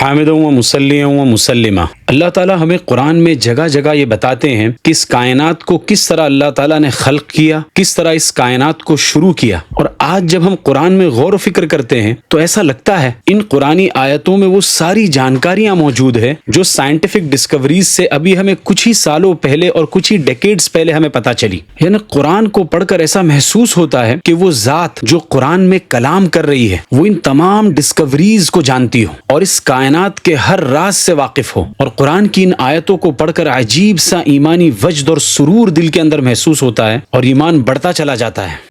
حامد و مسلم و مسلمہ۔ اللہ تعالیٰ ہمیں قرآن میں جگہ جگہ یہ بتاتے ہیں کہ اس کائنات کو کس طرح اللہ تعالیٰ نے خلق کیا، کس طرح اس کائنات کو شروع کیا۔ اور آج جب ہم قرآن میں غور و فکر کرتے ہیں تو ایسا لگتا ہے ان قرآنی آیتوں میں وہ ساری جانکاریاں موجود ہیں جو سائنٹیفک ڈسکوریز سے ابھی ہمیں کچھ ہی سالوں پہلے اور کچھ ہی ڈیکیڈز پہلے ہمیں پتہ چلی۔ یعنی قرآن کو پڑھ کر ایسا محسوس ہوتا ہے کہ وہ ذات جو قرآن میں کلام کر رہی ہے وہ ان تمام ڈسکوریز کو جانتی ہو اور اس کائنات کے ہر راز سے واقف ہو، اور قرآن کی ان آیتوں کو پڑھ کر عجیب سا ایمانی وجد اور سرور دل کے اندر محسوس ہوتا ہے اور ایمان بڑھتا چلا جاتا ہے۔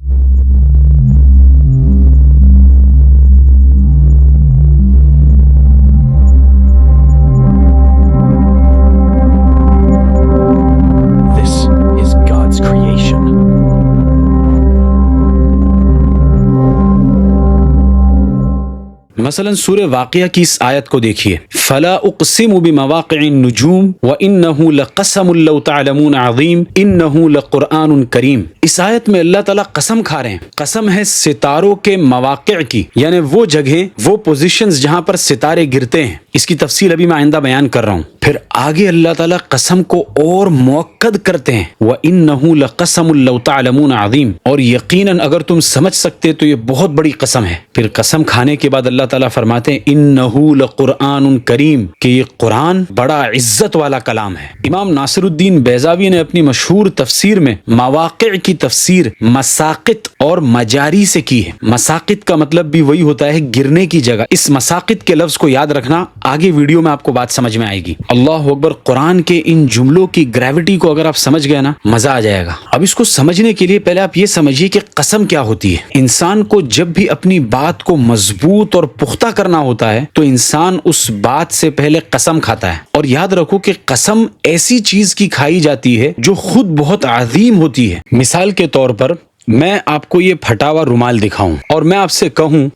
مثلا سورہ واقعہ کی اس آیت کو دیکھیے، فلا اقسم بمواقع النجوم وانه لقسم لو تعلمون عظیم انه لقرآن کریم۔ اس آیت میں اللہ تعالیٰ قسم کھا رہے ہیں، قسم ہے ستاروں کے مواقع کی، یعنی وہ جگہیں، وہ پوزیشنز جہاں پر ستارے گرتے ہیں۔ اس کی تفصیل ابھی میں آئندہ بیان کر رہا ہوں۔ پھر آگے اللہ تعالیٰ قسم کو اور مؤکد کرتے ہیں، وَإِنَّهُ لَقَسَمٌ لَوْ تَعْلَمُونَ عَظِيمٌ، اور یقیناً اگر تم سمجھ سکتے تو یہ بہت بڑی قسم ہے۔ پھر قسم کھانے کے بعد اللہ تعالیٰ فرماتے ہیں إِنَّهُ لَقُرْآنٌ کریم، کہ یہ قرآن بڑا عزت والا کلام ہے۔ امام ناصر الدین بیضاوی نے اپنی مشہور تفسیر میں مواقع کی تفسیر مساقط اور مجاری سے کی ہے۔ مساقط کا مطلب بھی وہی ہوتا ہے گرنے کی جگہ۔ اس مساقط کے لفظ کو یاد رکھنا، آگے ویڈیو میں آپ کو بات سمجھ میں آئے گی۔ اللہ اکبر، قرآن کے ان جملوں کی گریوٹی کو اگر آپ سمجھ گئے نا، مزہ آ جائے گا۔ اب اس کو سمجھنے کے لیے پہلے آپ یہ سمجھیے کہ قسم کیا ہوتی ہے۔ انسان کو جب بھی اپنی بات کو مضبوط اور پختہ کرنا ہوتا ہے تو انسان اس بات سے پہلے قسم کھاتا ہے۔ اور یاد رکھو کہ قسم ایسی چیز کی کھائی جاتی ہے جو خود بہت عظیم ہوتی ہے۔ مثال کے طور پر میں آپ کو یہ پھٹا ہوا رومال دکھاؤں اور میں آپ سے کہوں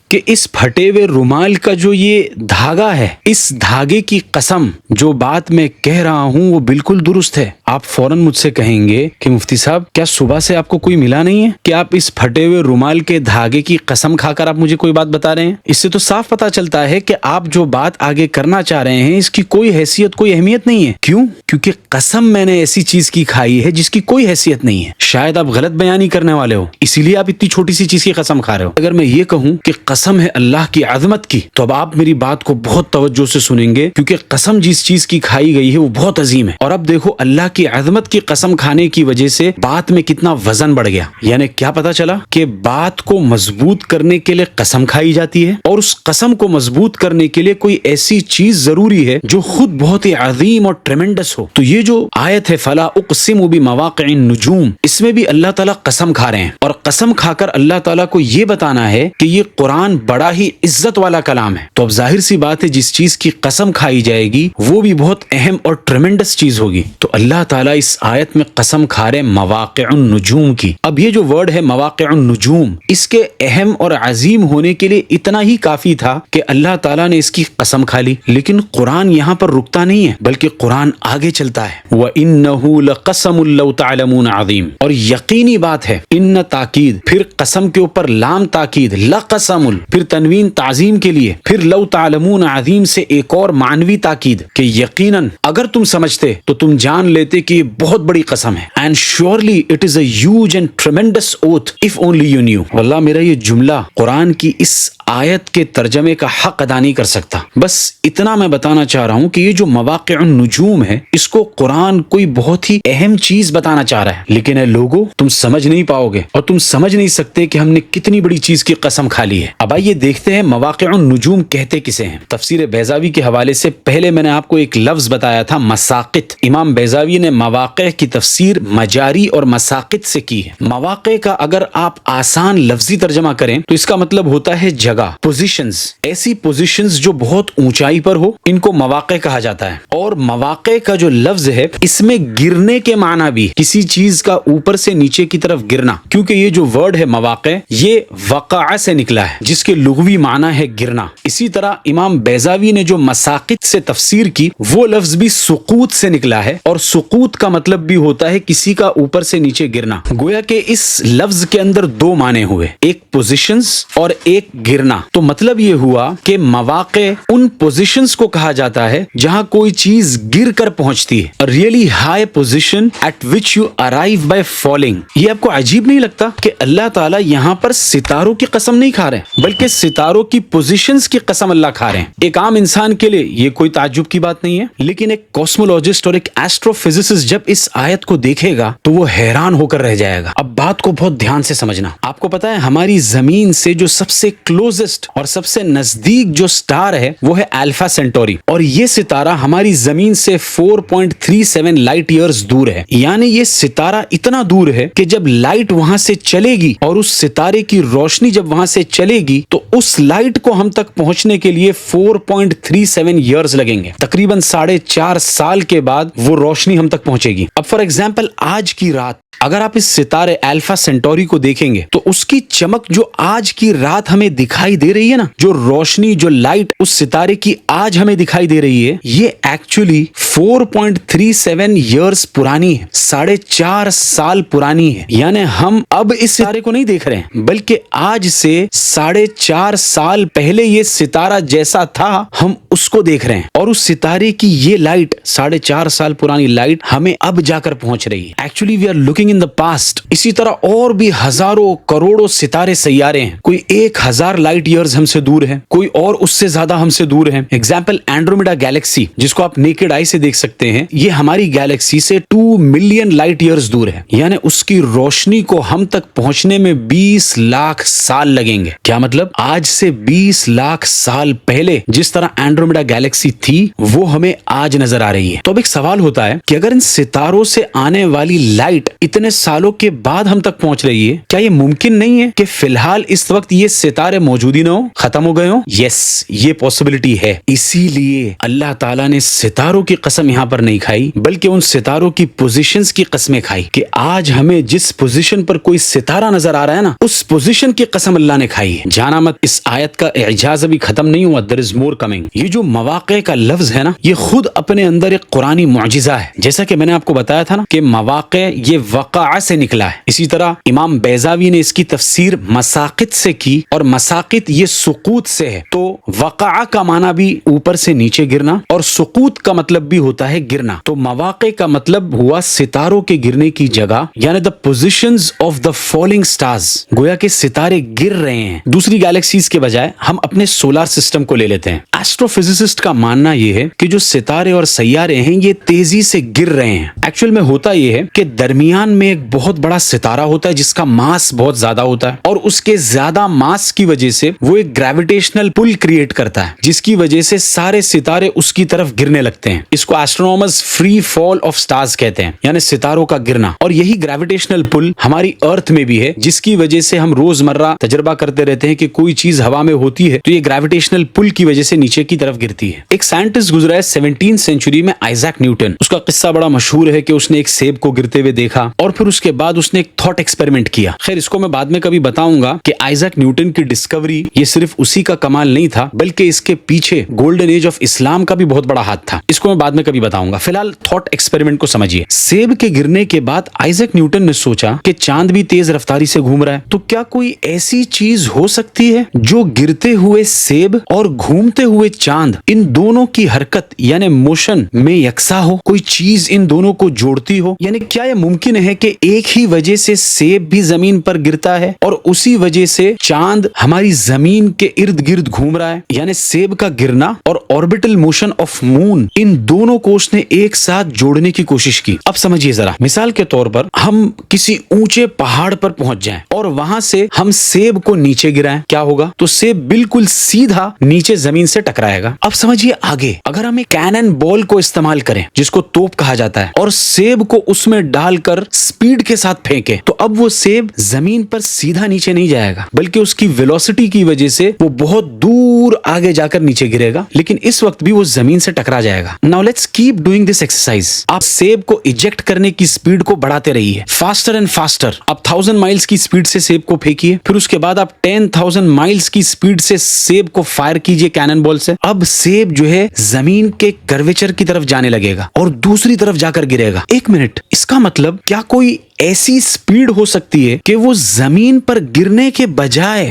کہ اس پھٹے ہوئے رومال کا جو یہ دھاگا ہے، اس دھاگے کی قسم، جو بات میں کہہ رہا ہوں وہ بالکل درست ہے۔ آپ فوراً مجھ سے کہیں گے کہ مفتی صاحب کیا صبح سے آپ کو کوئی ملا نہیں ہے کہ آپ اس پھٹے ہوئے رومال کے دھاگے کی قسم کھا کر آپ مجھے کوئی بات بتا رہے ہیں؟ اس سے تو صاف پتہ چلتا ہے کہ آپ جو بات آگے کرنا چاہ رہے ہیں اس کی کوئی حیثیت، کوئی اہمیت نہیں ہے۔ کیوں؟ کیونکہ قسم میں نے ایسی چیز کی کھائی ہے جس کی کوئی حیثیت نہیں ہے۔ شاید آپ غلط بیانی کرنے والے ہو، اسی لیے آپ اتنی چھوٹی سی چیز کی قسم کھا رہے ہو۔ اگر میں یہ کہوں کہ قسم ہے اللہ کی عظمت کی تو اب آپ میری بات کو بہت توجہ سے سنیں گے، کیونکہ قسم جس چیز کی کھائی گئی ہے وہ بہت عظیم ہے۔ اور اب دیکھو اللہ کی عظمت کی قسم کھانے کی وجہ سے بات میں کتنا وزن بڑھ گیا۔ یعنی کیا پتا چلا کہ بات کو مضبوط کرنے کے لیے قسم کھائی جاتی ہے، اور اس قسم کو مضبوط کرنے کے لیے کوئی ایسی چیز ضروری ہے جو خود بہت ہی عظیم اور ٹریمنڈس ہو۔ تو یہ جو آیت ہے فلا اقسم بمواقع النجوم، اس میں بھی اللہ تعالیٰ قسم کھا رہے ہیں، اور قسم کھا کر اللہ تعالیٰ کو یہ بتانا ہے کہ یہ قرآن بڑا ہی عزت والا کلام ہے۔ تو اب ظاہر سی بات ہے جس چیز کی قسم کھائی جائے گی وہ بھی بہت اہم اور ٹریمنڈس چیز ہوگی۔ تو اللہ تعالیٰ اس آیت میں قسم کھا رہے مواقع النجوم کی۔ اب یہ جو ورڈ ہے مواقع النجوم، اس کے اہم اور عظیم ہونے کے لیے اتنا ہی کافی تھا کہ اللہ تعالیٰ نے اس کی قسم کھا لی۔ لیکن قرآن یہاں پر رکتا نہیں ہے، بلکہ قرآن آگے چلتا ہے، وَإِنَّهُ لَقَسَمٌ لَوْ تَعْلَمُونَ عَظِيمٌ، اور یقینی بات ہے، ان تاکید، پھر قسم کے اوپر لام تاکید، لقسم، پھر تنوین تعظیم کے لیے، پھر لو تعلمون عظیم سے ایک اور معنوی تاکید کہ یقیناً اگر تم سمجھتے تو تم جان لیتے کہ یہ بہت بڑی قسم ہے۔ And surely it is a huge and tremendous oath if only you knew۔ واللہ میرا یہ جملہ قرآن کی اس آیت کے ترجمے کا حق ادا نہیں کر سکتا۔ بس اتنا میں بتانا چاہ رہا ہوں کہ یہ جو مواقع النجوم ہے اس کو قرآن کوئی بہت ہی اہم چیز بتانا چاہ رہا ہے، لیکن اے لوگوں تم سمجھ نہیں پاؤ گے اور تم سمجھ نہیں سکتے کہ ہم نے کتنی بڑی چیز کی قسم کھا لی ہے۔ اب آئیے دیکھتے ہیں مواقع النجوم کہتے کسے ہیں۔ تفسیر بیضاوی کے حوالے سے پہلے میں نے آپ کو ایک لفظ بتایا تھا مساقط۔ امام بیضاوی نے مواقع کی تفسیر مجاری اور مساقط سے کی ہے۔ مواقع کا اگر آپ آسان لفظی ترجمہ کریں تو اس کا مطلب ہوتا ہے جگہ، پوزیشنز، ایسی پوزیشنز جو بہت اونچائی پر ہو، ان کو مواقع کہا جاتا ہے۔ اور مواقع کا جو لفظ ہے اس میں گرنے کے معنی بھی، کسی چیز کا اوپر سے نیچے کی طرف گرنا، کیونکہ یہ جو ورڈ ہے مواقع یہ وقع سے نکلا ہے جس کے لغوی معنی ہے گرنا۔ اسی طرح امام بیضاوی نے جو مساقط سے تفسیر کی وہ لفظ بھی سقوط سے نکلا ہے، اور سقوط سقوط کا مطلب بھی ہوتا ہے کسی کا اوپر سے نیچے گرنا. گویا کہ اس لفظ کے اندر دو معنی ہوئے, ایک پوزیشنز اور ایک گرنا. تو مطلب یہ ہوا کہ مواقع ان پوزیشنز کو کہا جاتا ہے جہاں کوئی چیز گر کر پہنچتی ہے. Really high position at which you arrive by falling. یہ آپ کو عجیب نہیں لگتا کہ اللہ تعالیٰ یہاں پر ستاروں کی قسم نہیں کھا رہے بلکہ ستاروں کی پوزیشنز کی قسم اللہ کھا رہے ہیں؟ ایک عام انسان کے لیے یہ کوئی تعجب کی بات نہیں ہے, لیکن ایک کاسمولوجسٹ اور ایک ایسٹرو فزسسٹ جب اس آیت کو دیکھے گا تو وہ حیران ہو کر رہ جائے گا. اب بات کو بہت دھیان سے سمجھنا. آپ کو پتا ہے ہماری زمین سے جو سب سے کلوزسٹ اور سب سے نزدیک جو سٹار ہے وہ ہے الفا سینٹوری, اور یہ ستارہ ہماری زمین سے 4.37 لائٹ ایئرز دور ہے. یعنی یہ ستارہ اتنا دور ہے کہ جب لائٹ وہاں سے چلے گی اور اس ستارے کی روشنی جب وہاں سے چلے گی تو اس لائٹ کو ہم تک پہنچنے کے لیے 4.37 ایئرز لگیں گے. تقریباً 4.5 سال کے بعد وہ روشنی ہم تک پہنچے گی. اب فار ایگزامپل آج کی رات اگر آپ اس ستارے الفا سینٹوری کو دیکھیں گے تو اس کی چمک جو آج کی رات ہمیں دکھائی دے رہی ہے نا, جو روشنی جو لائٹ اس ستارے کی آج ہمیں دکھائی دے رہی ہے, یہ ایکچولی 4.37 ایئرز پرانی ہے, 4.5 سال پرانی ہے. یعنی ہم اب اس ستارے کو نہیں دیکھ رہے ہیں بلکہ آج سے 4.5 سال پہلے یہ ستارہ جیسا تھا ہم اس کو دیکھ رہے ہیں, اور اس ستارے کی یہ لائٹ 4.5 سال پرانی لائٹ ہمیں اب جا کر پہنچ رہی ہے. Actually we are looking in the past. اسی طرح اور بھی ہزاروں کروڑوں ستارے سیارے ہیں. کوئی 1000 لائٹ ایئرز ہم سے دور ہے, کوئی اور اس سے زیادہ ہم سے دور ہے. ایگزامپل اینڈرومیڈا گیلیکسی جس کو آپ نیکڈ آئی سے دیکھ سکتے ہیں, یہ ہماری گیلیکسی سے 2 ملین لائٹ ایئرز دور ہے. یعنی اس کی روشنی کو ہم تک پہنچنے میں 20 لاکھ سال لگیں گے. کیا مطلب؟ آج سے 20 لاکھ سال پہلے جس طرح اینڈرومیڈا گیلیکسی تھی وہ ہمیں آج نظر آ رہی ہے. تو اب ایک سوال ہوتا ہے کہ اگر ان ستاروں سے آنے والی لائٹ اتنے سالوں کے بعد ہم تک پہنچ رہی ہے, کیا یہ ممکن نہیں ہے کہ فی الحال اس وقت یہ ستارے موجود ہی نہ ہو, ختم ہو گئے ہوں؟ یس, یہ پاسبلٹی ہے. اسی لیے اللہ تعالیٰ نے ستاروں کی قسم یہاں پر نہیں کھائی بلکہ ان ستاروں کی پوزیشنز کی قسمیں کھائی کہ آج ہمیں جس پوزیشن پر کوئی ستارہ نظر آ رہا ہے نا, اس پوزیشن کی قسم اللہ نے کھائی ہے. جانا مت, اس آیت کا اعجاز ابھی ختم نہیں ہوا. there is more coming. یہ جو مواقع کا لفظ ہے نا, یہ خود اپنے اندر ایک قرآنی معجزہ ہے. جیسا کہ میں نے آپ کو بتایا تھا نا کہ مواقع یہ وقع سے نکلا ہے. اسی طرح امام بیضاوی نے اس کی تفسیر مساقط سے کی, اور مساقط یہ سقوط سے ہے. تو وقع کا معنی بھی اوپر سے نیچے گرنا, اور سقوط کا مطلب بھی ہوتا ہے گرنا. تو مواقع کا مطلب ہوا ستاروں کے گرنے کی جگہ, یعنی the positions of the falling stars. گویا کہ ستارے گر رہے ہیں. دوسری گیلیکسیز کے بجائے ہم اپنے سولار سسٹم کو لے لیتے ہیں. ایسٹرو فزسسٹ کا ماننا یہ ہے کہ جو ستارے اور سیارے ہیں یہ تیزی سے گر رہے ہیں. ایکچوئل میں ہوتا یہ ہے کہ درمیان میں ایک بہت بڑا ستارہ ہوتا ہے جس کا ماس بہت زیادہ ہوتا ہے, اور اس کے زیادہ ماس کی وجہ سے وہ ایک گریویٹیشنل پل کریٹ کرتا ہے جس کی وجہ سے سارے ستارے اس کی طرف گرنے لگتے ہیں. اس کو ایسٹرونامرز فری فال آف سٹارز کہتے ہیں, یعنی ستاروں کا گرنا. اور یہی گریویٹیشنل پل ہماری ارتھ میں بھی ہے جس کی وجہ سے ہم روزمرہ تجربہ کرتے رہتے ہیں کہ کوئی چیز ہوا میں ہوتی ہے تو یہ گریویٹیشنل پل کی وجہ سے نیچے کی طرف گرتی ہے. ایک سائنٹسٹ گزرا ہے 17 سینچری میں, آئزیک نیوٹن. اس کا قصہ بڑا مشہور ہے کہ اس نے ایک سیب کو گرتے ہوئے دیکھا اور پھر اس کے بعد اس نے ایک تھاٹ ایکسپیریمنٹ کیا. خیر اس کو میں بعد میں کبھی بتاؤں گا کہ آئزیک نیوٹن کی ڈسکوری یہ صرف اسی کا کمال نہیں تھا بلکہ اس کے پیچھے گولڈن ایج آف اسلام کا بھی بہت بڑا ہاتھ تھا. اس کو میں بعد میں کبھی بتاؤں گا. فی الحال تھاٹ ایکسپیریمنٹ کو سمجھیے. سیب کے گرنے کے بعد آئزیک نیوٹن نے سوچا کہ چاند بھی تیز رفتاری سے گھوم رہا ہے, تو کیا کوئی ایسی چیز ہو سکتی ہے جو گرتے ہوئے سیب اور گھومتے ہوئے چاند ان دونوں کی حرکت یعنی موشن میں یکساں ہو, کوئی چیز ان دونوں کو جوڑتی ہو. یعنی کیا یہ ممکن ہے کہ ایک ہی وجہ سے سیب بھی زمین پر گرتا ہے اور اسی وجہ سے چاند ہماری زمین کے ارد گرد گھوم رہا ہے؟ یعنی سیب کا گرنا اور آربیٹل موشن آف مون, ان دونوں کو اس نے ایک ساتھ جوڑنے کی کوشش کی. اب سمجھیے ذرا, مثال کے طور پر ہم کسی اونچے پہاڑ پر پہنچ جائیں اور وہاں سے ہم سیب کو نیچے گرائیں, کیا ہوگا؟ تو سیب بالکل سیدھا نیچے زمین سے ٹکرائے گا. اب سمجھیے آگے, اگر ہم ایک کینن بال کو استعمال کریں جس کو توپ کہا جاتا ہے اور سیب کو اس میں ڈال کر سپیڈ کے ساتھ پھینکے, تو اب وہ سیب زمین پر سیدھا نیچے نہیں جائے گا بلکہ اس کی ویلوسٹی کی وجہ سے وہ بہت دور آگے جا کر نیچے گرے گا, لیکن اس وقت بھی وہ زمین سے ٹکرا جائے گا. Now let's keep doing this exercise. آپ سیب کو ایجیکٹ کرنے کی سپیڈ کو بڑھاتے رہیے, فاسٹر اینڈ فاسٹر. آپ 1000 مائلز کی سپیڈ سے سیب کو پھینکیے, پھر اس کے بعد آپ 10,000 مائلز کی سپیڈ سے سیب کو فائر کیجیے کینن بال سے. اب سیب جو ہے زمین کے کرویچر کی طرف جانے لگے گا اور دوسری طرف جا کر گرے گا. ایک منٹ, اس کا مطلب کیا کوئی ایسی سپیڈ ہو سکتی ہے کہ وہ زمین پر گرنے کے بجائے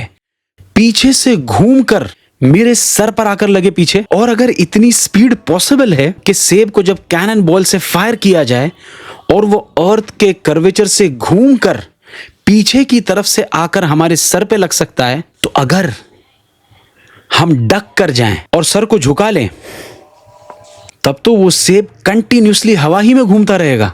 پیچھے سے گھوم کر میرے سر پر آ کر لگے پیچھے؟ اور اگر اتنی سپیڈ پاسبل ہے کہ سیب کو جب کینن بال سے فائر کیا جائے اور وہ ارتھ کے کرویچر سے گھوم کر پیچھے کی طرف سے آ کر ہمارے سر پہ لگ سکتا ہے, تو اگر ہم ڈک کر جائیں اور سر کو جھکا لیں تب تو وہ سیب کنٹینیوسلی ہوا ہی میں گھومتا رہے گا.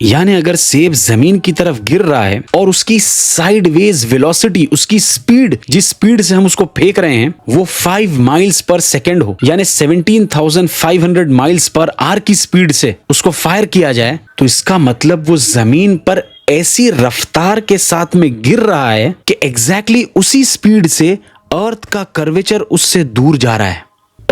یعنی اگر سیب زمین کی طرف گر رہا ہے اور اس کی سائیڈ ویز ویلوسٹی, اس کی سپیڈ, جس سپیڈ سے ہم اس کو پھینک رہے ہیں وہ 5 مائلز پر سیکنڈ ہو, یعنی 17,500 مائلز پر آر کی سپیڈ سے اس کو فائر کیا جائے, تو اس کا مطلب وہ زمین پر ایسی رفتار کے ساتھ میں گر رہا ہے کہ ایگزیکٹلی اسی سپیڈ سے ارتھ کا کرویچر اس سے دور جا رہا ہے.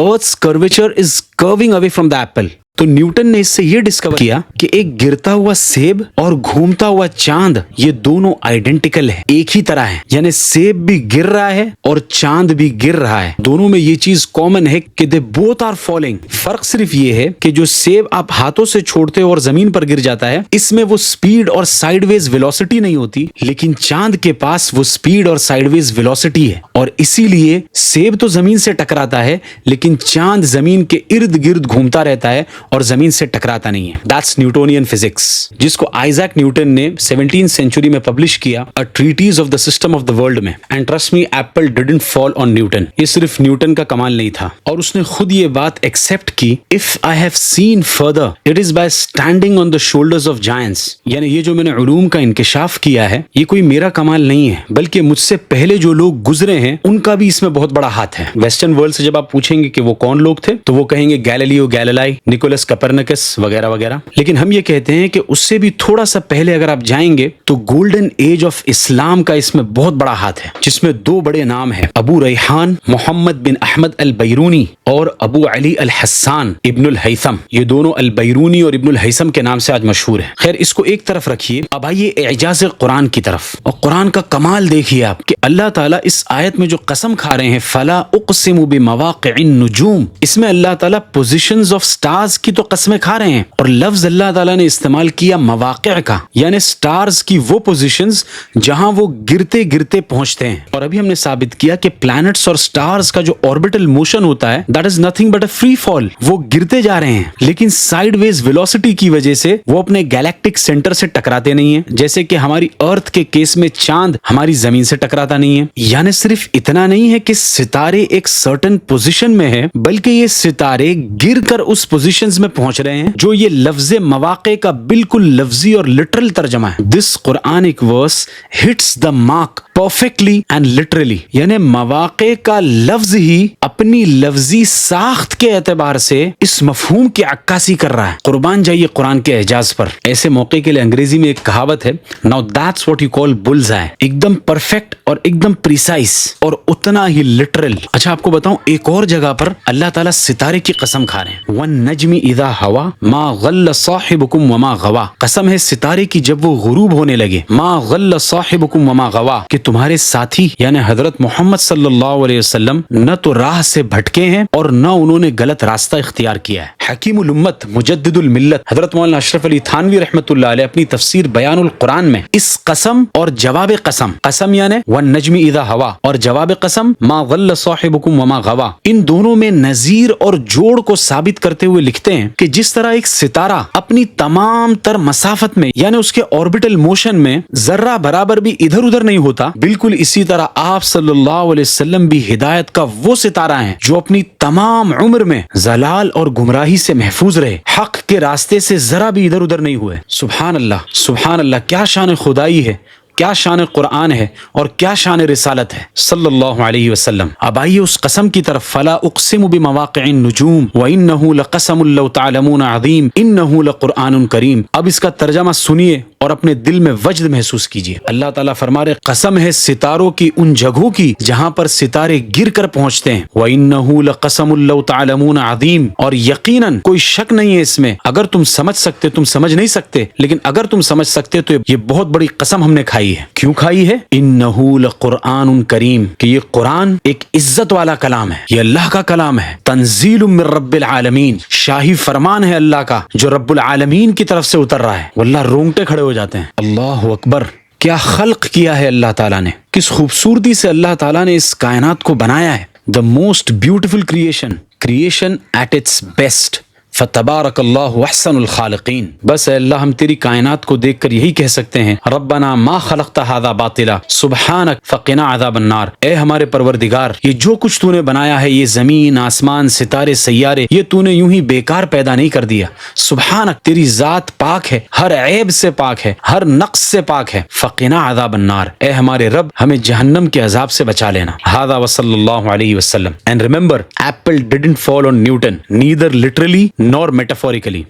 Earth's curvature is curving away from the apple. تو نیوٹن نے اس سے یہ ڈسکور کیا کہ ایک گرتا ہوا سیب اور گھومتا ہوا چاند یہ دونوں آئیڈینٹیکل ہے, ایک ہی طرح ہے. یعنی سیب بھی گر رہا ہے اور چاند بھی گر رہا ہے, دونوں میں یہ چیز کامن ہے کہ دے بوتھ آر فالنگ. فرق صرف یہ ہے کہ جو سیب آپ ہاتھوں سے چھوڑتے ہو اور زمین پر گر جاتا ہے, اس میں وہ سپیڈ اور سائیڈ ویز ویلوسٹی نہیں ہوتی, لیکن چاند کے پاس وہ سپیڈ اور سائیڈ ویز ویلوسٹی ہے, اور اسی لیے سیب تو زمین سے ٹکراتا ہے لیکن چاند زمین کے ارد گرد گھومتا رہتا ہے اور زمین سے ٹکراتا نہیں ہے. That's Newtonian physics, جس کو آئزیک نیوٹن نے 17th سینچری میں پبلش کیا, A Treatise of the System of the World میں. And trust me, Apple didn't fall on Newton. یہ صرف نیوٹن کا کمال نہیں تھا, اور اس نے خود یہ بات ایکسپٹ کی. If I have seen further, it is by standing on the shoulders of giants. یعنی یہ جو میں نے علوم کا انکشاف کیا ہے, یہ کوئی میرا کمال نہیں ہے, بلکہ مجھ سے پہلے جو لوگ گزرے ہیں ان کا بھی اس میں بہت بڑا ہاتھ ہے. ویسٹرن ورلڈ سے جب آپ پوچھیں گے کہ وہ کون لوگ تھے, تو وہ کہیں گے گیلیلیو گیلیلائی, نکولس کپرنکس وغیرہ وغیرہ. لیکن ہم یہ کہتے ہیں کہ اس سے بھی تھوڑا سا پہلے اگر آپ جائیں گے تو گولڈن ایج آف اسلام کا اس میں بہت بڑا ہاتھ ہے, جس میں 2 بڑے نام ہیں, ابو ریحان محمد بن احمد البیرونی اور ابو علی الحسان ابن الہیثم. یہ دونوں البیرونی اور ابن الہیثم کے نام سے آج مشہور ہیں. خیر, اس کو ایک طرف رکھیے, اب آئیے اعجاز قرآن کی طرف. اور قرآن کا کمال دیکھیے آپ کہ اللہ تعالیٰ اس آیت میں جو قسم کھا رہے ہیں, فلا اقسم بمواقع النجوم, اس میں اللہ تعالیٰ پوزیشنز آف سٹارز کی تو قسمیں کھا رہے ہیں, اور لفظ اللہ تعالیٰ نے استعمال کیا مواقع کا, یعنی سٹارز کی وہ پوزیشنز جہاں وہ گرتے گرتے پہنچتے ہیں. اور ابھی ہم نے ثابت کیا کہ پلانٹس اور سٹارز کا جو آربیٹل موشن ہوتا ہے, that is nothing but a free fall. وہ گرتے جا رہے ہیں لیکن سائیڈ ویز ویلوسٹی کی وجہ سے وہ اپنے گیلیکٹک سینٹر سے ٹکراتے نہیں ہیں, جیسے کہ ہماری ارتھ کے کیس میں چاند ہماری زمین سے ٹکراتا نہیں ہے. یعنی صرف اتنا نہیں ہے کہ ستارے ایک سرٹن پوزیشن میں ہے, بلکہ یہ ستارے گر کر اس پوزیشنز میں پہنچ رہے ہیں جو یہ لفظ مواقع کا بالکل لفظی اور لٹرل ترجمہ ہے. This Quranic verse hits the mark perfectly and literally. یعنی مواقع کا لفظ ہی اپنی لفظی ساخت کے اعتبار سے اس مفہوم کی عکاسی کر رہا ہے. قربان جائیے قرآن کے اعجاز پر. ایسے موقع کے لیے انگریزی میں ایک کہاوت ہے, now that's what you call bull's eye. ایک دم پرفیکٹ اور ایک دم پریسائز اور اتنا ہی لٹرل. اچھا آپ کو بتاؤں, ایک اور جگہ پر اللہ تعالیٰ ستارے کی قسم کھا رہے ہیں, وَالنَّجْمِ إِذَا هَوَى مَا غَلَّ صَاحِبُكُمْ وَمَا غَوَى. قسم ہے ستارے کی جب وہ غروب ہونے لگے, مَا غَلَّ صَاحِبُكُمْ وَمَا غَوَى, کہ تمہارے ساتھی یعنی حضرت محمد صلی اللہ علیہ وسلم نہ تو راہ سے بھٹکے ہیں اور نہ انہوں نے غلط راستہ اختیار کیا ہے. حکیم الامت مجدد الملت حضرت مولانا اشرف علی تھانوی رحمۃ اللہ علیہ اپنی تفسیر بیان القرآن میں اس قسم اور جواب قسم, قسم یعنی والنجم اذا ہوا اور جواب قسم ما غل صاحبکم وما غوا, ان دونوں میں نظیر اور جوڑ کو ثابت کرتے ہوئے لکھتے ہیں کہ جس طرح ایک ستارہ اپنی تمام تر مسافت میں یعنی اس کے آربیٹل موشن میں ذرہ برابر بھی ادھر ادھر نہیں ہوتا, بالکل اسی طرح آپ صلی اللہ علیہ وسلم بھی ہدایت کا وہ ستارہ ہیں جو اپنی تمام عمر میں ضلال اور گمراہی سے محفوظ رہے, حق کے راستے سے ذرا بھی ادھر ادھر نہیں ہوئے. سبحان اللہ سبحان اللہ, کیا شان خدائی ہے, کیا شان قرآن ہے اور کیا شان رسالت ہے صلی اللہ علیہ وسلم. اب آئیے اس قسم کی طرف, فلا اقسم بمواقع النجوم وانه لقسم لو تعلمون عظیم انه لقرآن کریم. اب اس کا ترجمہ سنیے اور اپنے دل میں وجد محسوس کیجیے. اللہ تعالیٰ فرما رہے, قسم ہے ستاروں کی ان جگہوں کی جہاں پر ستارے گر کر پہنچتے ہیں, وانه لقسم لو تعلمون عظیم, اور یقیناً کوئی شک نہیں ہے اس میں, اگر تم سمجھ سکتے تم سمجھ نہیں سکتے, لیکن اگر تم سمجھ سکتے تو یہ بہت بڑی قسم ہم نے کھائی کھائی ہے. کیوں کھائی ہے؟ انہو لقرآن کریم، کہ یہ قرآن ایک عزت والا کلام ہے، یہ اللہ کا کلام ہے. تنزیل من رب العالمین، شاہی فرمان ہے اللہ کا جو رب العالمین کی طرف سے اتر رہا ہے. واللہ رونگٹے کھڑے ہو جاتے ہیں. اللہ اکبر، کیا خلق کیا ہے اللہ تعالیٰ نے، کس خوبصورتی سے اللہ تعالیٰ نے اس کائنات کو بنایا ہے. The most beautiful creation at its best. فتبارک اللہ احسن الخالقین. بس اے اللہ، ہم تیری کائنات کو دیکھ کر یہی کہہ سکتے ہیں ربنا ما خلقت ھذا باطلا سبحانک فقنا عذاب النار. اے ہمارے پروردگار، یہ جو کچھ تو نے بنایا ہے، یہ زمین، آسمان، ستارے، سیارے، یہ تو نے یوں ہی بیکار پیدا نہیں کر دیا. سبحانک، تیری ذات پاک ہے، ہر عیب سے پاک ہے، ہر نقص سے پاک ہے. فقنا عذاب النار، اے ہمارے رب، ہمیں جہنم کے عذاب سے بچا لینا. ھذا وصلی اللہ علیہ وسلم. And remember, apple didn't fall on Newton, neither literally nor metaphorically.